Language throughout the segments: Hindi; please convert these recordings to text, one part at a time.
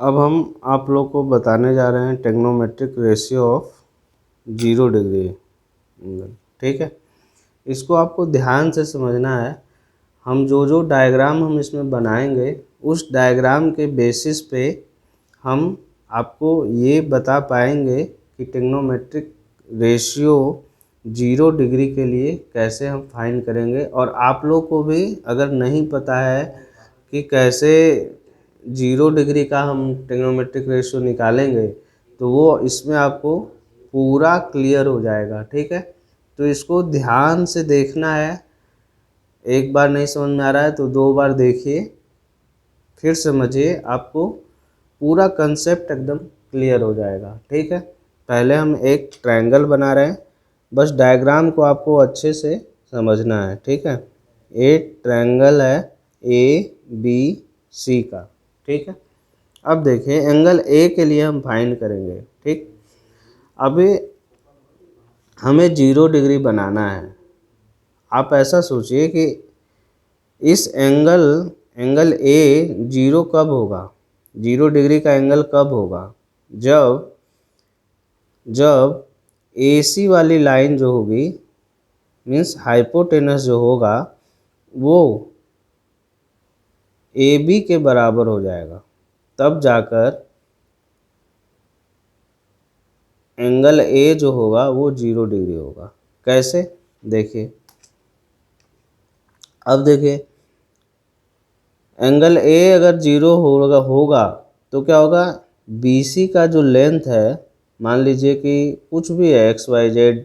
अब हम आप लोग को बताने जा रहे हैं trigonometric ratio of 0 degree angle. ठीक है, इसको आपको ध्यान से समझना है। हम जो डायग्राम हम इसमें बनाएंगे उस डायग्राम के बेसिस पे हम आपको ये बता पाएंगे कि ट्रिग्नोमेट्रिक रेशियो 0 डिग्री के लिए कैसे हम फाइंड करेंगे। और आप लोग को भी अगर नहीं पता है कि कैसे 0 डिग्री का हम ट्रिग्नोमेट्रिक रेशियो निकालेंगे तो वो इसमें आपको पूरा क्लियर हो जाएगा। ठीक है, तो इसको ध्यान से देखना है। एक बार नहीं समझ में आ रहा है तो 2 बार देखिए, फिर समझिए, आपको पूरा कंसेप्ट एकदम क्लियर हो जाएगा। ठीक है, पहले हम एक ट्रायंगल बना रहे हैं, बस डायग्राम को आपको अच्छे से समझना है। ठीक है, एक ट्रायंगल है ABC का। ठीक है, अब देखिए एंगल ए के लिए हम फाइंड करेंगे। ठीक, अभी हमें 0 डिग्री बनाना है। आप ऐसा सोचिए कि इस एंगल ए 0 कब होगा, 0 डिग्री का एंगल कब होगा, जब AC वाली लाइन जो होगी मीन्स हाइपोटेनस जो होगा वो AB के बराबर हो जाएगा, तब जाकर एंगल ए जो होगा वो 0 डिग्री होगा। कैसे, देखिए, अब देखिए एंगल ए अगर 0 होगा तो क्या होगा, BC का जो लेंथ है, मान लीजिए कि कुछ भी है XYZ,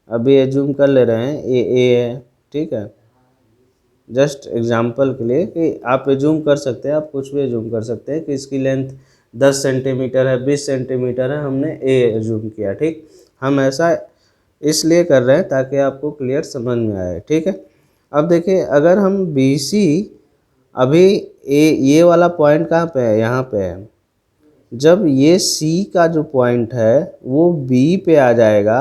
अभी एज्यूम कर ले रहे हैं ए है। ठीक है, जस्ट एग्जांपल के लिए कि आप एज्यूम कर सकते हैं, आप कुछ भी एज्यूम कर सकते हैं कि इसकी लेंथ 10 सेंटीमीटर है, 20 सेंटीमीटर है, हमने ए एज्यूम किया। ठीक, हम ऐसा इसलिए कर रहे हैं ताकि आपको क्लियर समझ में आए। ठीक है, अब देखिए अगर हम BC, अभी ये वाला पॉइंट कहाँ पे है, यहाँ पे है। जब ये C का जो पॉइंट है वो B पे आ जाएगा,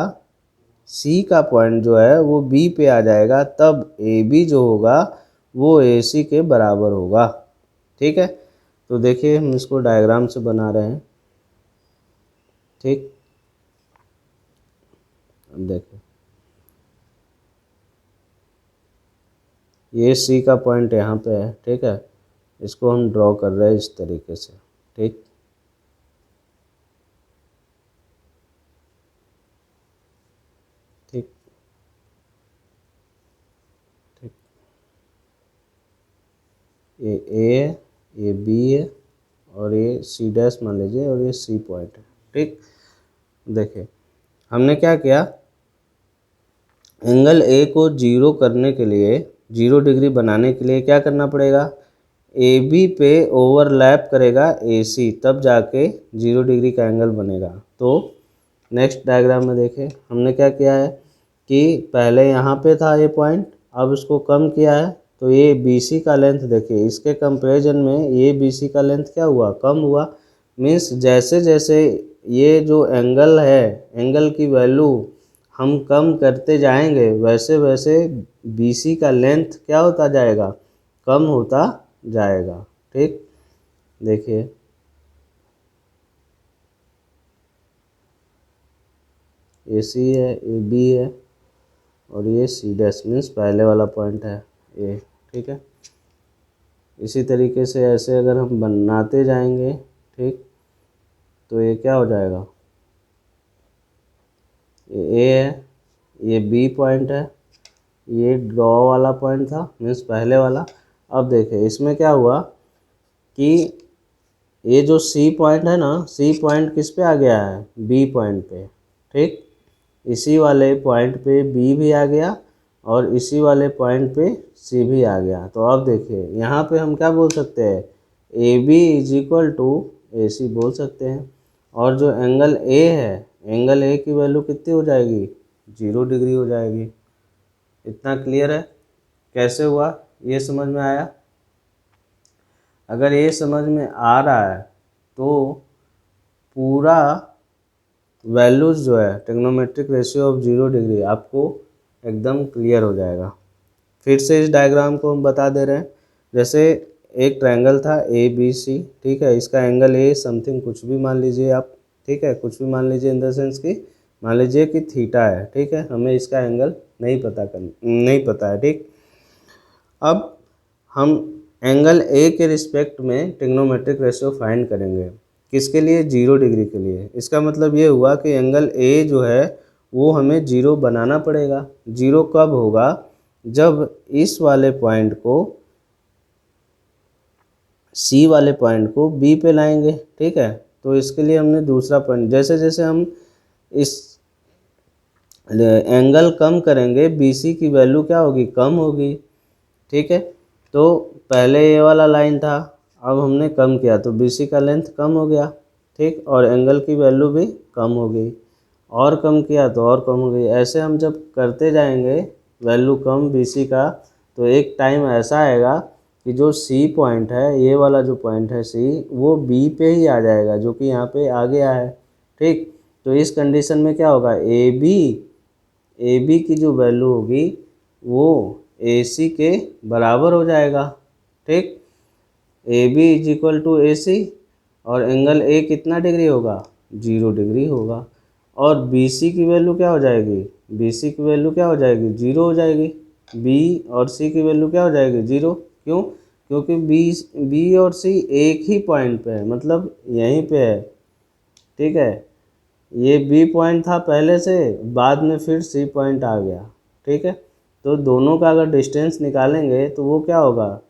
C का पॉइंट जो है वो B पे आ जाएगा, तब AB जो होगा वो AC के बराबर होगा। ठीक है, तो देखिए हम इसको डायग्राम से बना रहे हैं। ठीक, अब देखिए ये C का पॉइंट यहाँ पे है। ठीक है, इसको हम ड्रॉ कर रहे हैं इस तरीके से। ठीक, ठीक, ठीक, ये A है, ये B है, और ये C डैश मान लीजिए, और ये C पॉइंट है। ठीक, देखिए हमने क्या किया, एंगल ए को 0 करने के लिए, 0 डिग्री बनाने के लिए क्या करना पड़ेगा, AB पे ओवरलैप करेगा AC, तब जाके 0 डिग्री का एंगल बनेगा। तो नेक्स्ट डायग्राम में देखें हमने क्या किया है कि पहले यहाँ पे था ये पॉइंट, अब इसको कम किया है, तो ये BC का लेंथ देखिए, इसके कंपैरिजन में ये BC का लेंथ क्या हुआ, कम हुआ। मीन्स जैसे जैसे ये जो एंगल है, एंगल की वैल्यू हम कम करते जाएंगे वैसे वैसे BC का लेंथ क्या होता जाएगा, कम होता जाएगा। ठीक, देखिए AC है, AB है, और ये C डैश मीन्स पहले वाला पॉइंट है ये। ठीक है, इसी तरीके से ऐसे अगर हम बनाते जाएंगे, ठीक, तो ये क्या हो जाएगा, ये A है, ये B पॉइंट है, ये ड्रॉ वाला पॉइंट था मीन्स पहले वाला। अब देखिए इसमें क्या हुआ कि ये जो C पॉइंट है ना, C पॉइंट किस पे आ गया है, B पॉइंट पे। ठीक, इसी वाले पॉइंट पे B भी आ गया, और इसी वाले पॉइंट पे C भी आ गया। तो अब देखिए यहाँ पे हम क्या बोल सकते हैं, AB is equal to AC बोल सकते हैं। और जो एंगल A है, एंगल A की वैल्यू कितनी हो जाएगी, 0 डिग्री हो जाएगी। इतना क्लियर है, कैसे हुआ ये समझ में आया। अगर ये समझ में आ रहा है तो पूरा वैल्यूज जो है ट्रिग्नोमेट्रिक रेशियो ऑफ 0 डिग्री आपको एकदम क्लियर हो जाएगा। फिर से इस डायग्राम को हम बता दे रहे हैं। जैसे एक ट्रायंगल था ए बी सी, ठीक है, इसका एंगल ए समथिंग कुछ भी मान लीजिए आप, ठीक है, कुछ भी मान लीजिए इन द सेंस कि मान लीजिए कि थीटा है, ठीक है, हमें इसका एंगल नहीं पता है, ठीक। अब हम एंगल ए के रिस्पेक्ट में ट्रिग्नोमेट्रिक रेशियो फाइंड करेंगे, किसके लिए, 0 डिग्री के लिए। इसका मतलब ये हुआ कि एंगल ए जो है वो हमें 0 बनाना पड़ेगा। 0 कब होगा, जब इस वाले पॉइंट को, सी वाले पॉइंट को बी पे लाएंगे, ठीक है। तो इसके लिए हमने दूसरा पॉइंट, जैसे जैसे हम इस एंगल कम करेंगे बी सी की वैल्यू क्या होगी, कम होगी, ठीक है। तो पहले ये वाला लाइन था, अब हमने कम किया तो BC का लेंथ कम हो गया, ठीक, और एंगल की वैल्यू भी कम हो गई, और कम किया तो और कम हो गई। ऐसे हम जब करते जाएंगे वैल्यू कम BC का, तो एक टाइम ऐसा आएगा कि जो C पॉइंट है, ये वाला जो पॉइंट है C, वो B पे ही आ जाएगा, जो कि यहाँ पे आ गया है, ठीक। तो इस कंडीशन में क्या होगा, ए बी की जो वैल्यू होगी वो AC के बराबर हो जाएगा, ठीक। A B is equal to A C, और एंगल ए कितना डिग्री होगा, 0 डिग्री होगा। और बी सी की वैल्यू क्या हो जाएगी, बी सी की वैल्यू क्या हो जाएगी, 0 हो जाएगी। बी और सी की वैल्यू क्या हो जाएगी, 0। क्यों, क्योंकि बी और सी एक ही पॉइंट पे है, मतलब यहीं पे है, ठीक है। ये बी पॉइंट था पहले से, बाद में फिर सी पॉइंट आ गया, ठीक है। तो दोनों का अगर डिस्टेंस निकालेंगे तो वो क्या होगा,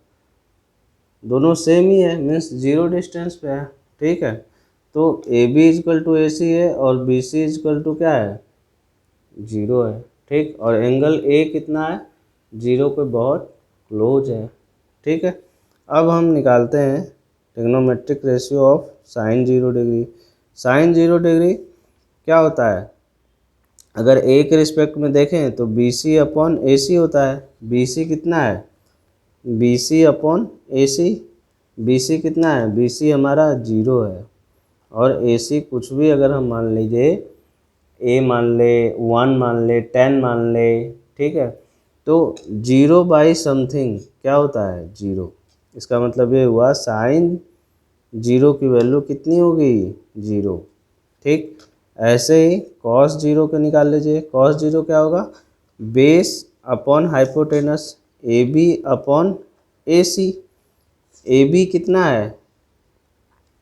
दोनों सेम ही है, मीन्स 0 डिस्टेंस पे है, ठीक है। तो A B is equal to A सी है और बी सी इजकल टू क्या है, 0 है, ठीक। और एंगल ए कितना है, 0 के बहुत क्लोज है, ठीक है। अब हम निकालते हैं trigonometric ratio of sine 0 degree. Sine 0 degree क्या होता है, अगर ए के रिस्पेक्ट में देखें तो बी सी अपॉन ए सी होता है। बी सी कितना है, B C upon A C, B C कितना है, बी सी हमारा 0 है, और ए सी कुछ भी अगर हम मान लीजिए, ए मान ले, 1 मान ले, 10 मान ले, ठीक है। तो 0 बाई समथिंग क्या होता है, 0। इसका मतलब ये हुआ साइन 0 की वैल्यू कितनी होगी, 0, ठीक। ऐसे ही कॉस 0 को निकाल लीजिए। कॉस 0 क्या होगा, base upon hypotenuse, A B upon A C. A B कितना है,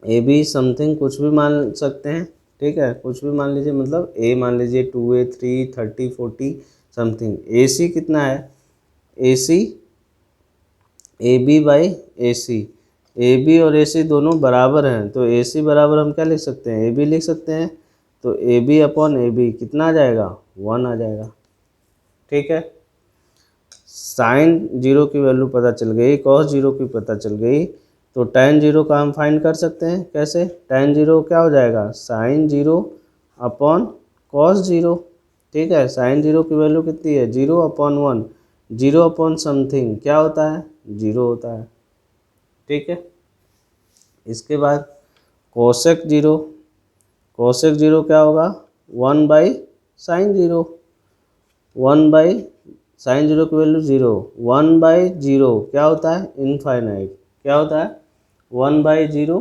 ए बी समथिंग कुछ भी मान सकते हैं, ठीक है, कुछ भी मान लीजिए, मतलब ए मान लीजिए 2a 3 30 40 समथिंग। ए सी कितना है, A C A B by A C, A B और ए सी दोनों बराबर हैं, तो ए सी बराबर हम क्या लिख सकते हैं, ए बी लिख सकते हैं। तो A B upon A B कितना आ जाएगा, 1 आ जाएगा, ठीक है। साइन 0 की वैल्यू पता चल गई, कॉस 0 की पता चल गई, तो tan 0 का हम फाइंड कर सकते हैं। कैसे, tan 0 क्या हो जाएगा, साइन 0 अपॉन कॉस 0, ठीक है। साइन 0 की वैल्यू कितनी है, 0 अपॉन 1, 0 अपॉन समथिंग क्या होता है, 0 होता है, ठीक है। इसके बाद कोसेक 0, कोसेक 0 क्या होगा, 1 बाई साइन 0, 1 बाई साइन 0 की वैल्यू 0, 1 बाई 0 क्या होता है, इनफाइनाइट, क्या होता है, 1 बाई 0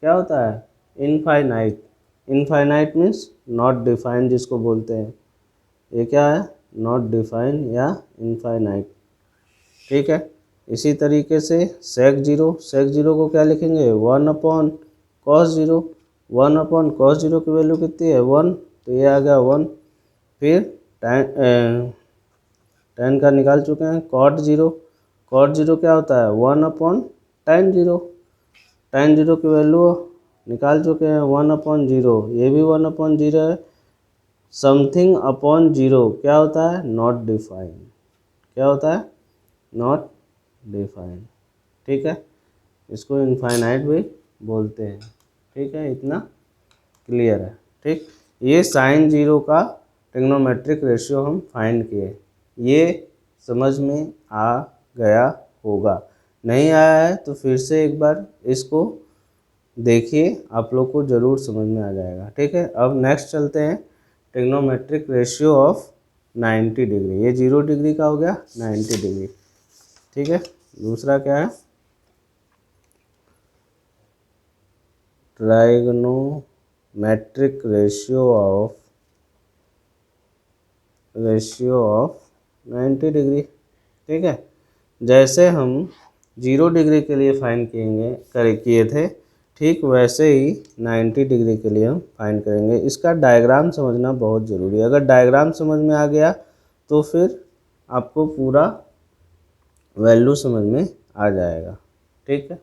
क्या होता है, infinite. Infinite means not defined जिसको बोलते हैं, ये क्या है, नॉट डिफाइंड या इनफाइनाइट, ठीक है। इसी तरीके से सेक 0, सेक 0 को क्या लिखेंगे, 1 अपॉन कॉस 0, 1 अपॉन कॉस 0 की वैल्यू कितनी है, 1, तो ये आ गया 1। फिर tan का निकाल चुके हैं, कॉट 0, कॉट 0 क्या होता है, 1 अपॉन tan 0, tan 0 की वैल्यू निकाल चुके हैं, 1 अपॉन 0, ये भी 1 अपॉन 0 है। समथिंग अपॉन 0 क्या होता है, नॉट डिफाइंड, क्या होता है, नॉट डिफाइंड, ठीक है। इसको इनफाइनाइट भी बोलते हैं, ठीक है। इतना क्लियर है, ठीक। ये साइन 0 का ट्रिग्नोमेट्रिक रेशियो हम फाइंड किए, ये समझ में आ गया होगा। नहीं आया है तो फिर से एक बार इसको देखिए, आप लोग को ज़रूर समझ में आ जाएगा, ठीक है। अब नेक्स्ट चलते हैं, ट्रिग्नोमेट्रिक रेशियो ऑफ 90 डिग्री। ये 0 डिग्री का हो गया, 90 डिग्री, ठीक है। दूसरा क्या है, ट्राइगोनोमेट्रिक रेशियो ऑफ 90 डिग्री। ठीक है, जैसे हम 0 डिग्री के लिए फाइंड किए थे, ठीक वैसे ही 90 डिग्री के लिए हम फाइंड करेंगे। इसका डायग्राम समझना बहुत ज़रूरी है। अगर डायग्राम समझ में आ गया तो फिर आपको पूरा वैल्यू समझ में आ जाएगा। ठीक है,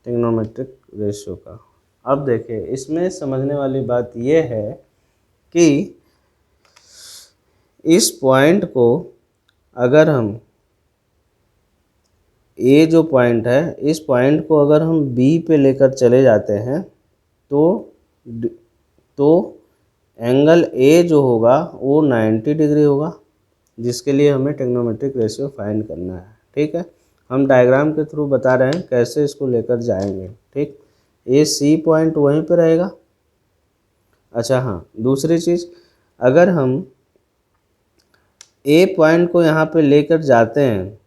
ट्रिग्नोमेट्रिक रेशियो का। अब देखिए, इसमें समझने वाली बात यह है कि इस पॉइंट को अगर हम ए जो पॉइंट है, इस पॉइंट को अगर हम बी पे लेकर चले जाते हैं तो एंगल ए जो होगा वो 90 डिग्री होगा, जिसके लिए हमें ट्रिग्नोमेट्रिक रेशियो फाइंड करना है। ठीक है, हम डायग्राम के थ्रू बता रहे हैं कैसे इसको लेकर जाएंगे। ठीक, ए सी पॉइंट वहीं पे रहेगा। अच्छा हाँ, दूसरी चीज़, अगर हम ए पॉइंट को यहाँ पे लेकर जाते हैं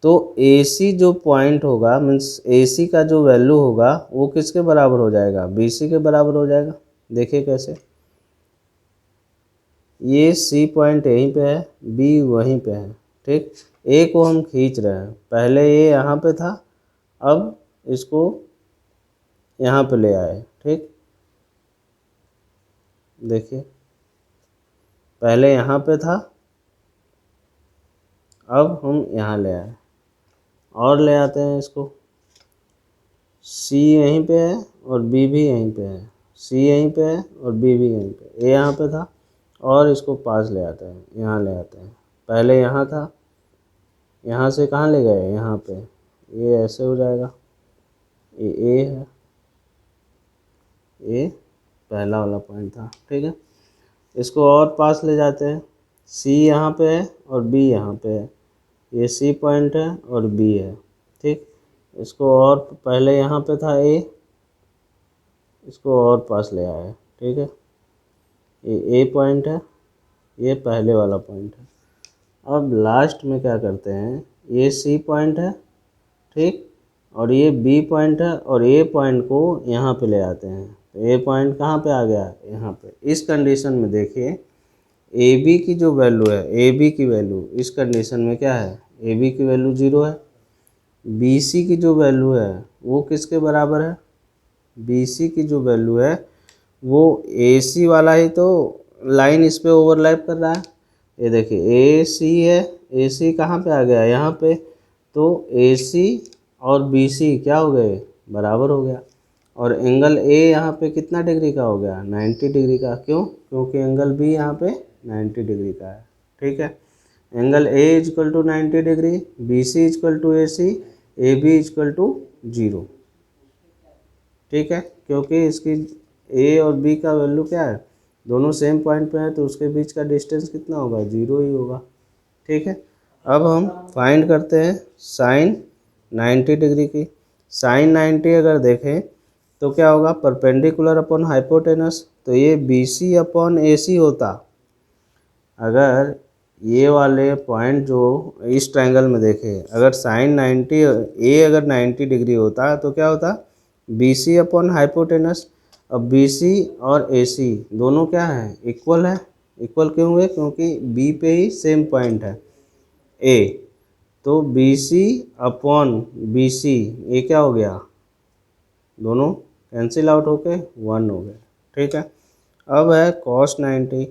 तो ए सी जो पॉइंट होगा, मीन्स ए सी का जो वैल्यू होगा वो किसके बराबर हो जाएगा? बी सी के बराबर हो जाएगा। देखिए कैसे, ये सी पॉइंट यहीं पे है, बी वहीं पे है। ठीक, ए को हम खींच रहे हैं, पहले ये यहाँ पे था, अब इसको यहाँ पे ले आए। ठीक, देखिए पहले यहाँ पे था, अब हम यहाँ ले आए और ले आते हैं इसको। सी यहीं पे है और बी भी यहीं पे है, सी यहीं पे है और बी भी यहीं पे। ए यहाँ पे था और इसको पास ले आते हैं, यहाँ ले आते हैं। पहले यहाँ था, यहाँ से कहाँ ले गए? यहाँ पे। ये ऐसे हो जाएगा, ये ए है, ये पहला वाला पॉइंट था। ठीक है, इसको और पास ले जाते हैं। सी यहाँ पे है और बी यहाँ पे है, ये सी पॉइंट है और बी है। ठीक, इसको और पहले यहाँ पे था ए, इसको और पास ले आए। ठीक है, ये ए पॉइंट है, ये पहले वाला पॉइंट है। अब लास्ट में क्या करते हैं, ये सी पॉइंट है, ठीक, और ये बी पॉइंट है, और ए पॉइंट को यहाँ पे ले आते हैं। तो ए पॉइंट कहाँ पे आ गया? यहाँ पे। इस कंडीशन में देखिए, ए बी की जो वैल्यू है, ए बी की वैल्यू इस कंडीशन में क्या है? ए बी की वैल्यू 0 है। बी सी की जो वैल्यू है वो किसके बराबर है? बी सी की जो वैल्यू है वो ए सी वाला ही तो लाइन इस पे ओवरलैप कर रहा है। ये देखिए ए सी है, ए सी कहाँ पे आ गया? यहाँ पे। तो ए सी और बी सी क्या हो गए? बराबर हो गया। और एंगल ए यहाँ पे कितना डिग्री का हो गया? 90 डिग्री का। क्यों? क्योंकि एंगल बी यहाँ पे 90 डिग्री का है। ठीक है, एंगल ए इजक्वल टू 90 डिग्री, B C is equal to A C, A B is equal to 0। ठीक है, क्योंकि इसकी ए और बी का वैल्यू क्या है? दोनों सेम पॉइंट पे है, तो उसके बीच का डिस्टेंस कितना होगा? 0 ही होगा। ठीक है, अब हम फाइंड करते हैं साइन 90 डिग्री की। साइन 90 अगर देखें तो क्या होगा? Perpendicular upon hypotenuse. तो ये बी सी अपॉन ए सी होता। अगर ये वाले पॉइंट जो इस ट्रायंगल में देखें, अगर साइन 90 ए अगर 90 डिग्री होता तो क्या होता? B C upon hypotenuse. अब बी सी और ए सी दोनों क्या है? इक्वल है। इक्वल क्यों हुए? क्योंकि बी पे ही सेम पॉइंट है ए। तो B C upon B C, ये क्या हो गया? दोनों कैंसिल आउट होके 1 हो गए। ठीक है, अब है कॉस 90।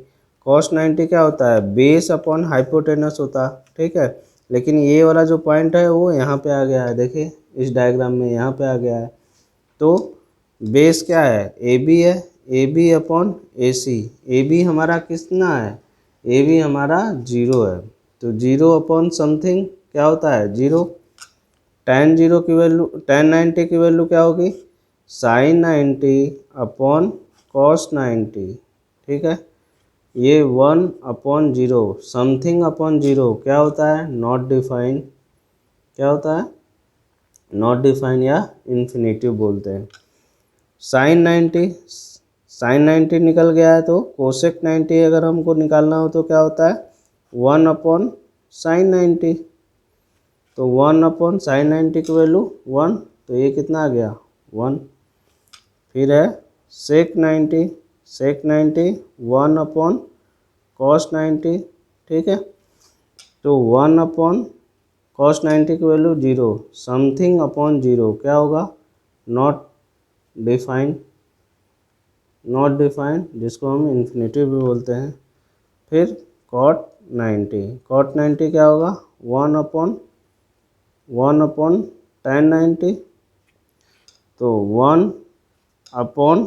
कॉस 90 क्या होता है? बेस अपॉन हाइपोटेनस होता। ठीक है, लेकिन ये वाला जो पॉइंट है वो यहाँ पे आ गया है। देखिए इस डायग्राम में यहाँ पे आ गया है। तो बेस क्या है? ए बी है, A B upon A C. A B हमारा कितना है? ए बी हमारा 0 है। तो 0 अपॉन समथिंग क्या होता है? 0। tan 0 की वैल्यू, tan 90 की वैल्यू क्या होगी? Sine 90 upon cos 90। ठीक है, ये 1 अपॉन 0, समथिंग अपॉन 0 क्या होता है? Not define. क्या होता है? नॉट डिफाइन या इन्फिनेटिव बोलते हैं। साइन 90 निकल गया है, तो कोसेक 90 अगर हमको निकालना हो तो क्या होता है? 1 अपॉन साइन 90। तो 1 अपॉन साइन 90 की वैल्यू 1, तो ये कितना आ गया? 1। फिर है sec 90, sec 90 1/cos 90, ठीक है। तो 1/cos 90 की वैल्यू 0, समथिंग अपॉन 0 क्या होगा, नॉट डिफाइंड, नॉट डिफाइंड जिसको हम इन्फिनेटिव भी बोलते हैं। फिर cot 90 क्या होगा, 1/tan 90, तो 1/tan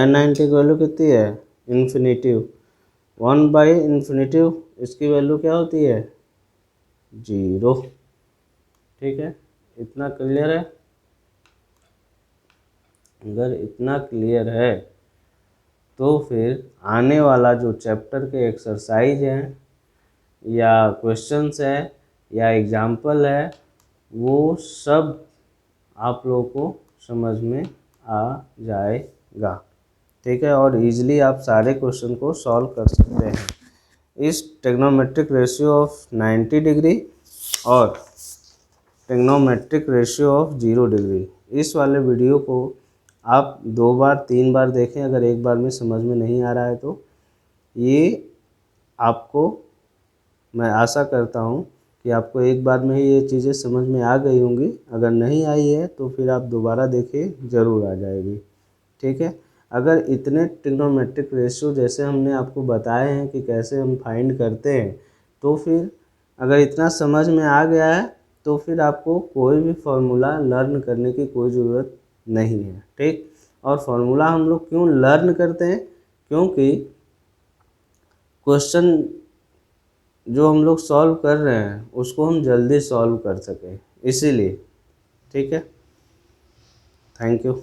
90 की वैल्यू कितनी है, इन्फिनेटिव, 1/इन्फिनेटिव इसकी वैल्यू क्या होती है, 0, ठीक है। इतना क्लियर है? अगर इतना क्लियर है तो फिर आने वाला जो चैप्टर के एक्सरसाइज हैं या क्वेश्चंस है या एग्जाम्पल है वो सब आप लोगों को समझ में आ जाएगा, ठीक है। और इजीली आप सारे क्वेश्चन को सॉल्व कर सकते हैं। इस ट्रिग्नोमेट्रिक रेशियो ऑफ 90 डिग्री और ट्रिग्नोमेट्रिक रेशियो ऑफ 0 डिग्री, इस वाले वीडियो को आप 2 बार 3 बार देखें। अगर एक बार में समझ में नहीं आ रहा है तो ये आपको, मैं आशा करता हूँ कि आपको एक बार में ही ये चीज़ें समझ में आ गई होंगी। अगर नहीं आई है तो फिर आप दोबारा देखिए, ज़रूर आ जाएगी, ठीक है। अगर इतने ट्रिग्नोमेट्रिक रेशियो जैसे हमने आपको बताए हैं कि कैसे हम फाइंड करते हैं, तो फिर अगर इतना समझ में आ गया है तो फिर आपको कोई भी फार्मूला लर्न करने की कोई ज़रूरत नहीं है, ठीक। और फार्मूला हम लोग क्यों लर्न करते हैं, क्योंकि क्वेश्चन जो हम लोग सॉल्व कर रहे हैं उसको हम जल्दी सॉल्व कर सकें, इसीलिए, ठीक है। Thank you.